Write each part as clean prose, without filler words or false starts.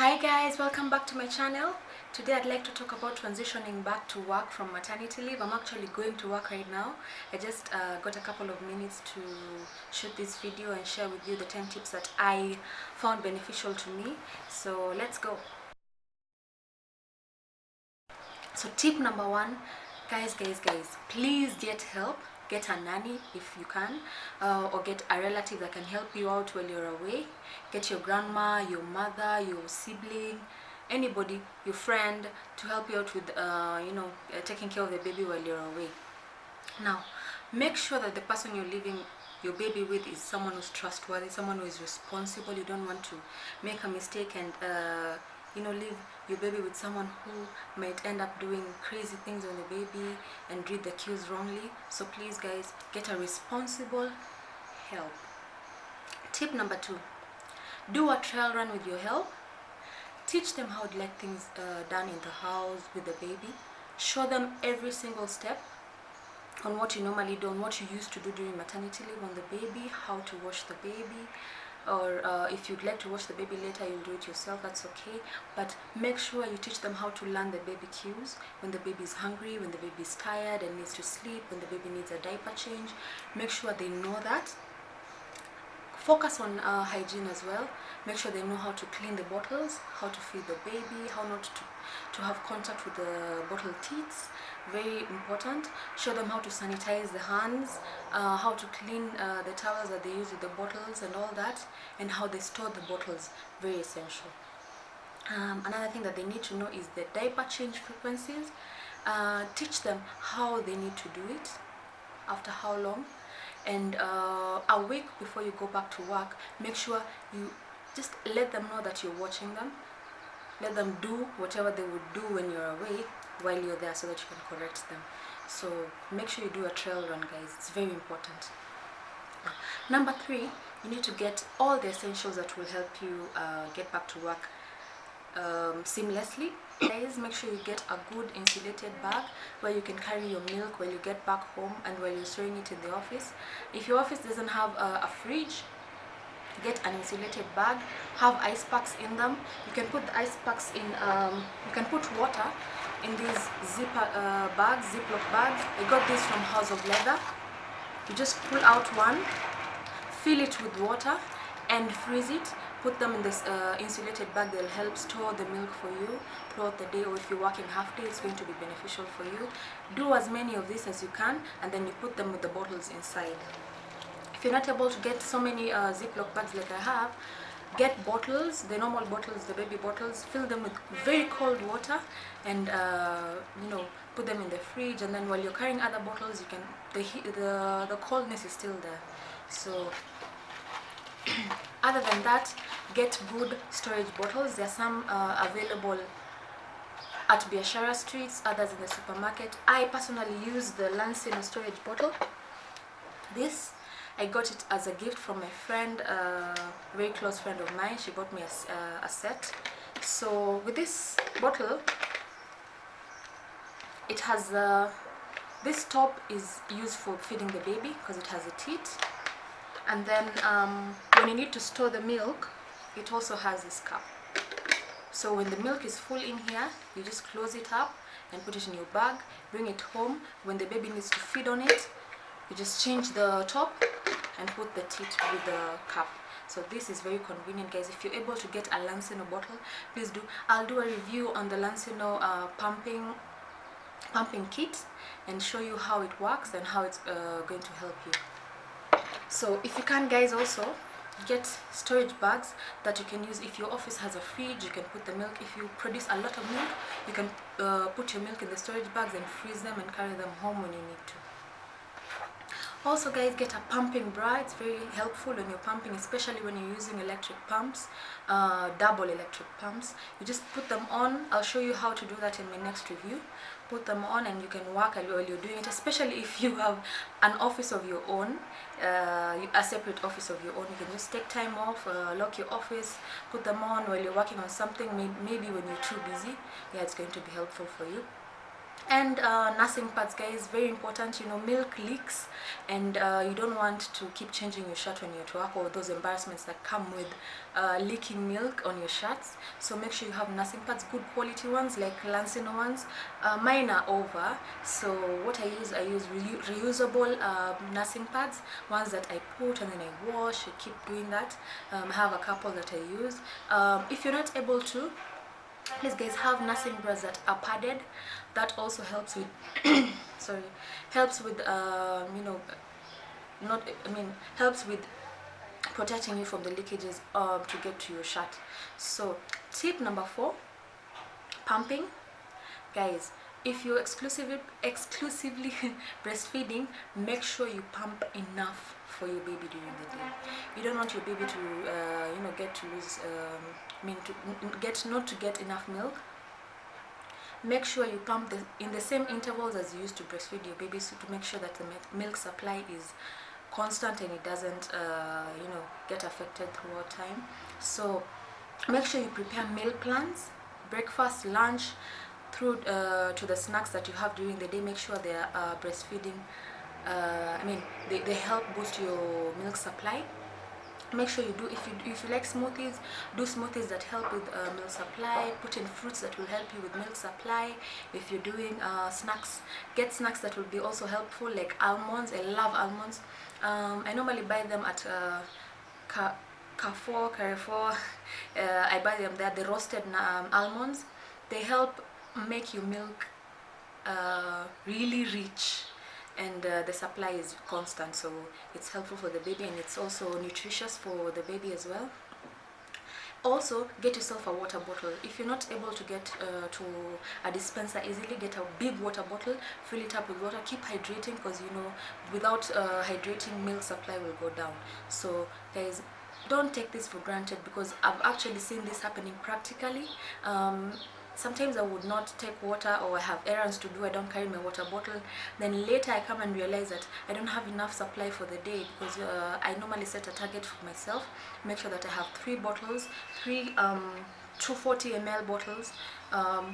Hi guys, welcome back to my channel. Today I'd like to talk about transitioning back to work from maternity leave. I'm actually going to work right now. I just got a couple of minutes to shoot this video and share with you the 10 tips that I found beneficial to me. So let's go. So tip number one, guys, please get help. Get a nanny if you can, or get a relative that can help you out while you're away. Get your grandma, your mother, your sibling, anybody, your friend, to help you out with taking care of the baby while you're away. Now make sure that the person you're leaving your baby with is someone who's trustworthy, someone who is responsible. You don't want to make a mistake and leave your baby with someone who might end up doing crazy things on the baby and read the cues wrongly. So please guys, get a responsible help. Tip number two, do a trial run with your help. Teach them how to like things done in the house with the baby. Show them every single step on what you normally do, on what you used to do during maternity leave on the baby, how to wash the baby, or if you'd like to wash the baby later, you'll do it yourself, that's okay. But make sure you teach them how to learn the baby cues, when the baby is hungry, when the baby is tired and needs to sleep, when the baby needs a diaper change. Make sure they know that. Focus on hygiene as well. Make sure they know how to clean the bottles, how to feed the baby, how not to have contact with the bottle teats. Very important. Show them how to sanitize the hands, how to clean the towels that they use with the bottles and all that, and how they store the bottles. Very essential. Another thing that they need to know is the diaper change frequencies. Teach them how they need to do it, after how long, and a week before you go back to work. Make sure you just let them know that you're watching them. Let them do whatever they would do when you're away while you're there, so that you can correct them. So make sure you do a trial run, guys. It's very important. Number three, you need to get all the essentials that will help you get back to work seamlessly. Guys, make sure you get a good insulated bag where you can carry your milk while you get back home and while you're storing it in the office. If your office doesn't have a fridge, get an insulated bag. Have ice packs in them. You can put the ice packs in, you can put water in these ziplock bags. I got this from House of Leather. You just pull out one, fill it with water and freeze it. Put them in this insulated bag. They'll help store the milk for you throughout the day, or if you're working half day, it's going to be beneficial for you. Do as many of these as you can, and then you put them with the bottles inside. If you're not able to get so many ziplock bags like I have, get bottles, the normal bottles, the baby bottles. Fill them with very cold water and put them in the fridge. And then while you're carrying other bottles, you can the coldness is still there. So other than that, get good storage bottles. There are some available at Biashara streets, others in the supermarket. I personally use the Lansino storage bottle. This, I got it as a gift from my friend, a very close friend of mine. She bought me a set. So with this bottle, it has this top is used for feeding the baby because it has a teat. And then when you need to store the milk, it also has this cup. So when the milk is full in here, you just close it up and put it in your bag, bring it home. When the baby needs to feed on it, you just change the top and put the teat with the cup. So this is very convenient, guys. If you're able to get a Lansino bottle, please do. I'll do a review on the Lansino pumping kit and show you how it works and how it's going to help you. So if you can, guys, also get storage bags that you can use. If your office has a fridge, you can put the milk. If you produce a lot of milk, you can put your milk in the storage bags and freeze them and carry them home when you need to. Also, guys, get a pumping bra. It's very helpful when you're pumping, especially when you're using electric pumps, double electric pumps. You just put them on. I'll show you how to do that in my next review. Put them on and you can work while you're doing it, especially if you have an office of your own, a separate office of your own. You can just take time off, lock your office, put them on while you're working on something. Maybe when you're too busy, yeah, it's going to be helpful for you. And nursing pads, guys, very important. You know, milk leaks, and you don't want to keep changing your shirt when you're at work, or those embarrassments that come with leaking milk on your shirts. So make sure you have nursing pads, good quality ones like Lancino ones. Mine are over, so what I use reusable nursing pads, ones that I put and then I wash. I keep doing that. I have a couple that I use. If you're not able to, please guys, have nursing bras that are padded. That also helps with sorry, helps with you know, not I mean helps with protecting you from the leakages to get to your shirt. So tip number 4, pumping. Guys, if you're exclusively breastfeeding, make sure you pump enough for your baby during the day. You don't want your baby to you know, get to lose not to get enough milk. Make sure you pump in the same intervals as you used to breastfeed your baby, so to make sure that the milk supply is constant and it doesn't you know, get affected throughout time. So make sure you prepare meal plans, breakfast, lunch, through to the snacks that you have during the day. Make sure they are breastfeeding. They help boost your milk supply. Make sure you do, if you like smoothies, do smoothies that help with milk supply. Put in fruits that will help you with milk supply. If you're doing snacks, get snacks that will be also helpful, like almonds. I love almonds. I normally buy them at Carrefour. I buy them there, the roasted almonds. They help make your milk really rich, and the supply is constant, so it's helpful for the baby, and it's also nutritious for the baby as well. Also, get yourself a water bottle. If you're not able to get to a dispenser easily, get a big water bottle, fill it up with water. Keep hydrating, because you know, without hydrating, milk supply will go down. So guys, don't take this for granted, because I've actually seen this happening practically. Sometimes I would not take water, or I have errands to do, I don't carry my water bottle. Then later I come and realize that I don't have enough supply for the day, because I normally set a target for myself. Make sure that I have 3 bottles, 240 ml bottles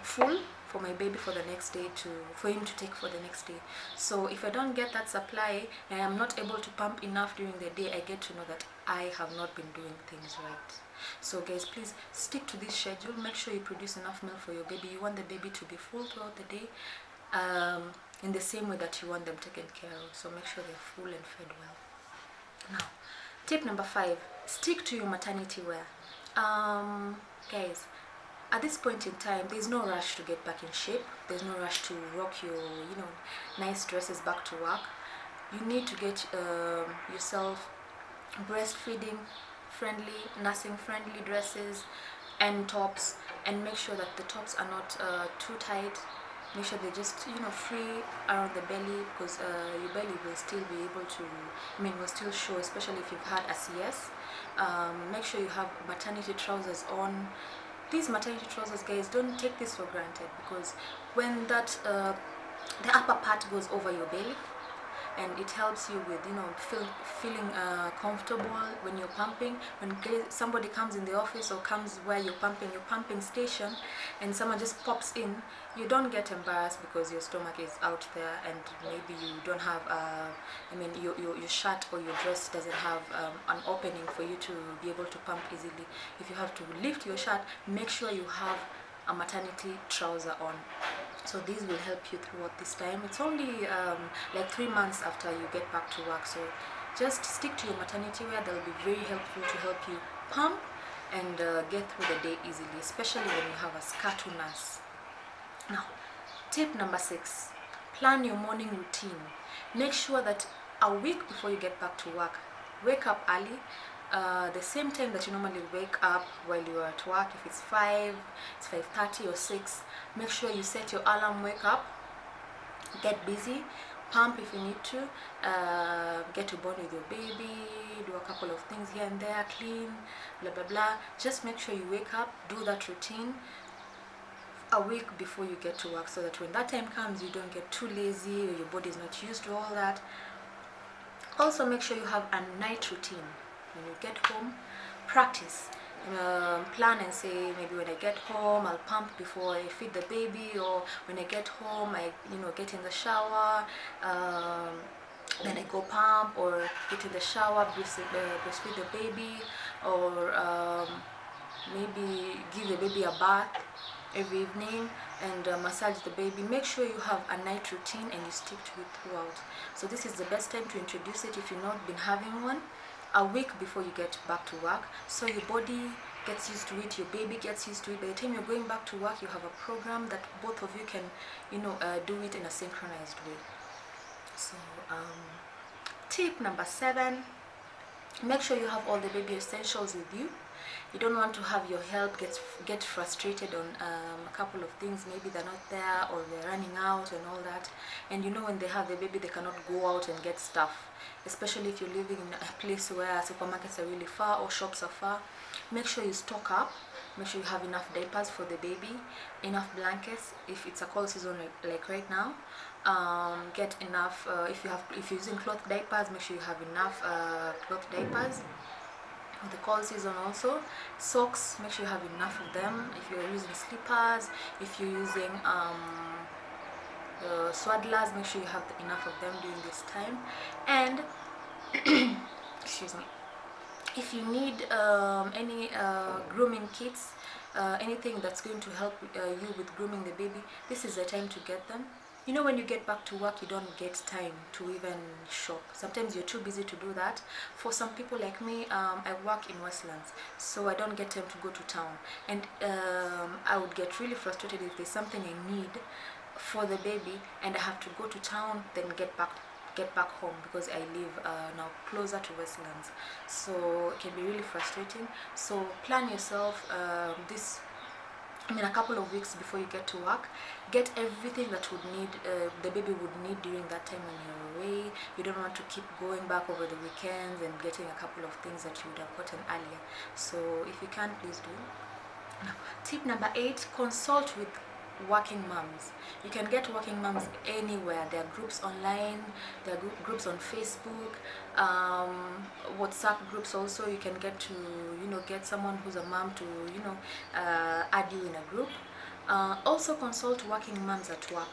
full for my baby for the next day, for him to take for the next day. So if I don't get that supply and I am not able to pump enough during the day, I get to know that I have not been doing things right. So guys, please stick to this schedule. Make sure you produce enough milk for your baby. You want the baby to be full throughout the day, in the same way that you want them taken care of. So make sure they're full and fed well. Now, tip number 5, stick to your maternity wear. Guys, at this point in time, there's no rush to get back in shape. There's no rush to rock your, you know, nice dresses back to work. You need to get yourself breastfeeding friendly, nursing friendly dresses and tops, and make sure that the tops are not too tight. Make sure they're just, you know, free around the belly, because your belly will still be able to, will still show, especially if you've had a CS. Make sure you have maternity trousers on. These maternity trousers, guys, don't take this for granted, because when that the upper part goes over your belly, and it helps you with, you know, feeling comfortable when you're pumping. When somebody comes in the office, or comes where you're pumping, your pumping station, and someone just pops in, you don't get embarrassed because your stomach is out there, and maybe you don't have your shirt or your dress doesn't have an opening for you to be able to pump easily. If you have to lift your shirt, make sure you have a maternity trouser on. So these will help you throughout this time. It's only like 3 months after you get back to work, so just stick to your maternity wear. They'll be very helpful to help you pump and get through the day easily, especially when you have a scatter nurse. Now, tip number 6, plan your morning routine. Make sure that a week before you get back to work, wake up early. The same time that you normally wake up while you are at work. If it's 5, it's 5:30 or 6, make sure you set your alarm, wake up, get busy, pump if you need to, get to bond with your baby, do a couple of things here and there, clean, blah blah blah. Just make sure you wake up, do that routine a week before you get to work, so that when that time comes, you don't get too lazy, or your body is not used to all that. Also, make sure you have a night routine. When you get home, practice. plan and say, maybe when I get home I'll pump before I feed the baby, or when I get home I get in the shower, then I go pump, or get in the shower, breastfeed the baby, or maybe give the baby a bath every evening, and massage the baby. Make sure you have a night routine and you stick to it throughout. So this is the best time to introduce it if you've not been having one, a week before you get back to work, so your body gets used to it, your baby gets used to it. By the time you're going back to work, you have a program that both of you can do it in a synchronized way. So tip number 7, make sure you have all the baby essentials with you. You don't want to have your help get frustrated on a couple of things. Maybe they're not there, or they're running out and all that. And when they have the baby, they cannot go out and get stuff, especially if you're living in a place where supermarkets are really far or shops are far. Make sure you stock up. Make sure you have enough diapers for the baby, enough blankets if it's a cold season like right now. Get enough, if you're using cloth diapers, make sure you have enough cloth diapers. The cold season also. Socks, make sure you have enough of them. If you're using slippers, if you're using swaddlers, make sure you have enough of them during this time. And excuse me, if you need any grooming kits, anything that's going to help you with grooming the baby, this is the time to get them. When you get back to work, you don't get time to even shop. Sometimes you're too busy to do that. For some people like me, I work in Westlands, so I don't get time to go to town. And I would get really frustrated if there's something I need for the baby and I have to go to town, then get back home, because I live now closer to Westlands. So it can be really frustrating. So plan yourself a couple of weeks before you get to work. Get everything that the baby would need during that time when you're away. You don't want to keep going back over the weekends and getting a couple of things that you would have gotten earlier. So if you can, please do. Now, tip number 8, consult with working moms. You can get working moms anywhere. There are groups online, there are groups on Facebook, WhatsApp groups also. You can get to get someone who's a mom to add you in a group. Also consult working moms at work.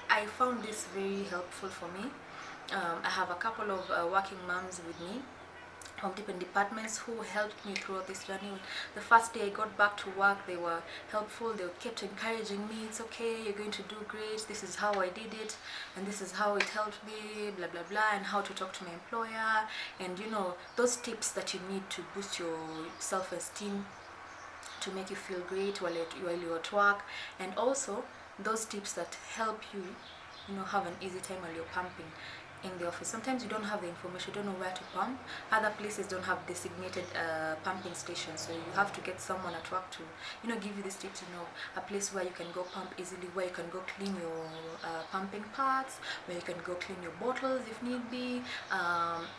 I found this very helpful for me. I have a couple of working moms with me from different departments who helped me throughout this journey. The first day I got back to work, they were helpful. They kept encouraging me. It's okay, you're going to do great. This is how I did it, and this is how it helped me, blah blah blah, and how to talk to my employer, and those tips that you need to boost your self-esteem, to make you feel great while you're at work, and also those tips that help you have an easy time while you're pumping in the office. Sometimes you don't have the information, you don't know where to pump. Other places don't have designated pumping stations, so you have to get someone at work to give you this tip, a place where you can go pump easily, where you can go clean your pumping parts, where you can go clean your bottles if need be.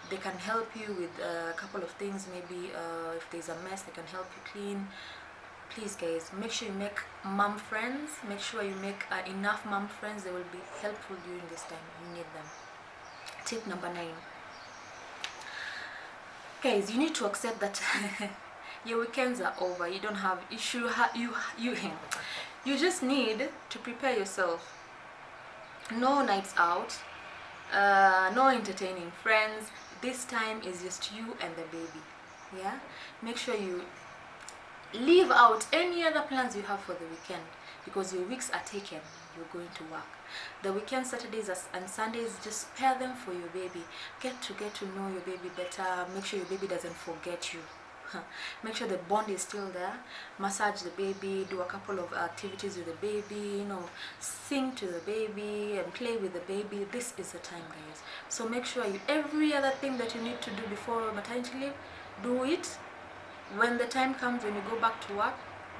They can help you with a couple of things. Maybe if there's a mess, they can help you clean. Please guys, make sure you make mom friends. Make sure you make enough mom friends. They will be helpful during this time. You need them. Tip number 9, guys, you need to accept that your weekends are over. You don't have issue. You just need to prepare yourself. No nights out, no entertaining friends. This time is just you and the baby. Yeah, make sure you leave out any other plans you have for the weekend, because your weeks are taken. You're going to work. The weekend, Saturdays and Sundays, just spare them for your baby. Get to know your baby better. Make sure your baby doesn't forget you. Make sure the bond is still there. Massage the baby, do a couple of activities with the baby, sing to the baby and play with the baby. This is the time, guys. So make sure every other thing that you need to do before maternity leave, do it. When the time comes, when you go back to work,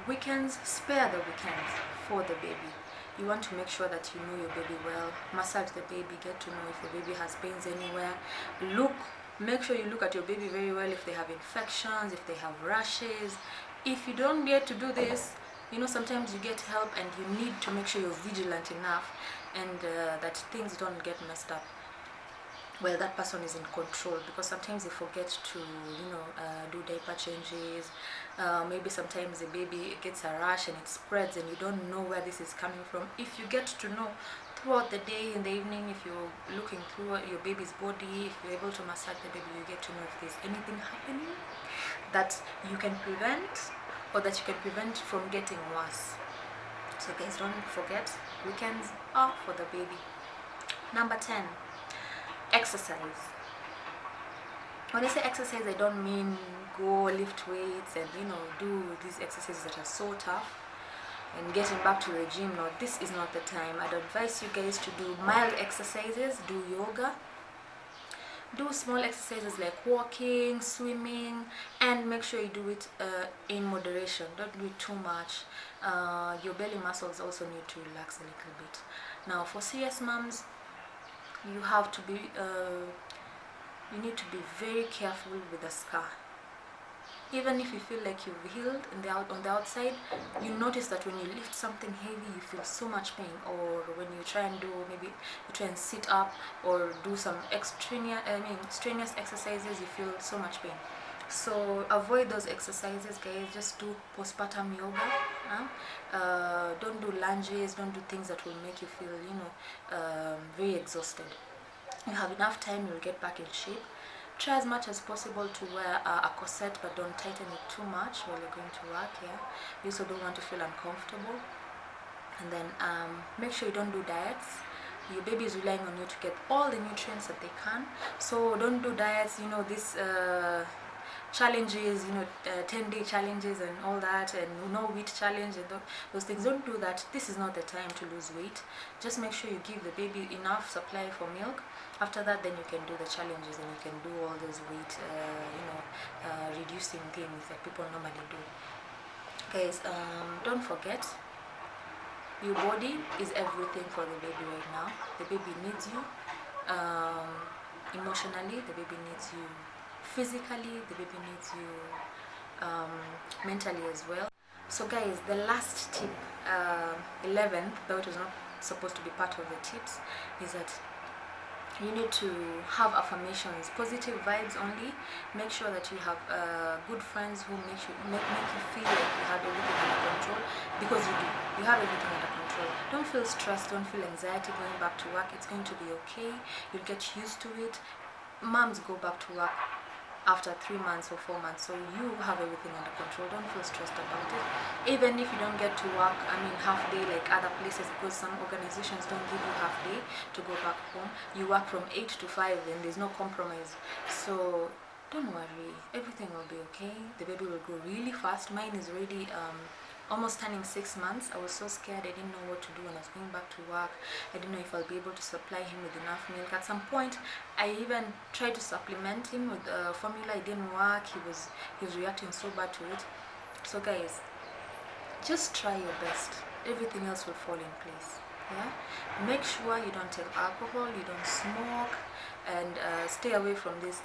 weekends, spare the weekends for the baby. You want to make sure that you know your baby well. Massage the baby, get to know if your baby has pains anywhere. Make sure you look at your baby very well if they have infections, if they have rashes. If you don't get to do this, sometimes you get help, and you need to make sure you're vigilant enough and that things don't get messed up. well, that person is in control, because sometimes they forget to, do diaper changes. Maybe sometimes the baby gets a rash and it spreads and you don't know where this is coming from. If you get to know throughout the day, in the evening, if you're looking through your baby's body, if you're able to massage the baby, you get to know if there's anything happening that you can prevent, or that you can prevent from getting worse. So guys, don't forget, weekends are for the baby. Number 10, exercise. When I say exercise, I don't mean go lift weights and do these exercises that are so tough and getting back to the gym. No, this is not the time. I'd advise you guys to do mild exercises, do yoga, do small exercises like walking, swimming, and make sure you do it in moderation. Don't do it too much. Your belly muscles also need to relax a little bit. Now, for serious moms, you have to be you need to be very careful with the scar. Even if you feel like you've healed on the outside, you notice that when you lift something heavy, you feel so much pain. Or when you try and sit up or do some strenuous exercises, you feel so much pain. So avoid those exercises, guys. Just do postpartum yoga. Don't do lunges. Don't do things that will make you feel very exhausted. You have enough time, you'll get back in shape. Try as much as possible to wear a corset, but don't tighten it too much while you're going to work. You also don't want to feel uncomfortable. And then make sure you don't do diets. Your baby is relying on you to get all the nutrients that they can. So don't do diets, this challenges, 10-day challenges and all that, and no wheat challenge and those things. Don't do that. This is not the time to lose weight. Just make sure you give the baby enough supply for milk. After that, then you can do the challenges and you can do all those weight reducing things that people normally do. Guys, don't forget, your body is everything for the baby right now. The baby needs you emotionally, the baby needs you physically, the baby needs you mentally as well. So guys, the last tip, 11th, though it was not supposed to be part of the tips, is that you need to have affirmations, positive vibes only. Make sure that you have good friends who make you feel like you have everything under control, because you do. You have everything under control. Don't feel stressed, don't feel anxiety going back to work. It's going to be okay. You'll get used to it. Moms go back to work after 3 months or 4 months, so you have everything under control. Don't feel stressed about it. Even if you don't get to work half day like other places, because some organizations don't give you half day to go back home. You work from 8 to 5 and there's no compromise. So don't worry, everything will be okay. The baby will grow really fast. Mine is already almost turning 6 months. I was so scared. I didn't know what to do when I was going back to work. I didn't know if I'll be able to supply him with enough milk. At some point, I even tried to supplement him with formula. It didn't work. He was reacting so bad to it. So guys, just try your best. Everything else will fall in place. Make sure you don't take alcohol, you don't smoke, and stay away from these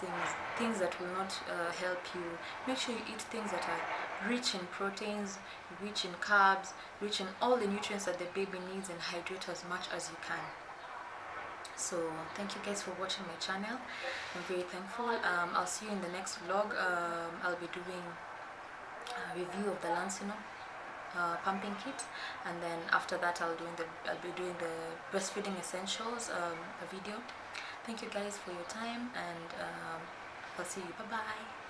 things that will not help you. Make sure you eat things that are rich in proteins, rich in carbs, rich in all the nutrients that the baby needs, and hydrate as much as you can. So thank you guys for watching my channel. I'm very thankful. I'll see you in the next vlog. I'll be doing a review of the Lancino pumping kit, and then after that I'll be doing the breastfeeding essentials a video. Thank you guys for your time, and I'll see you. Bye bye.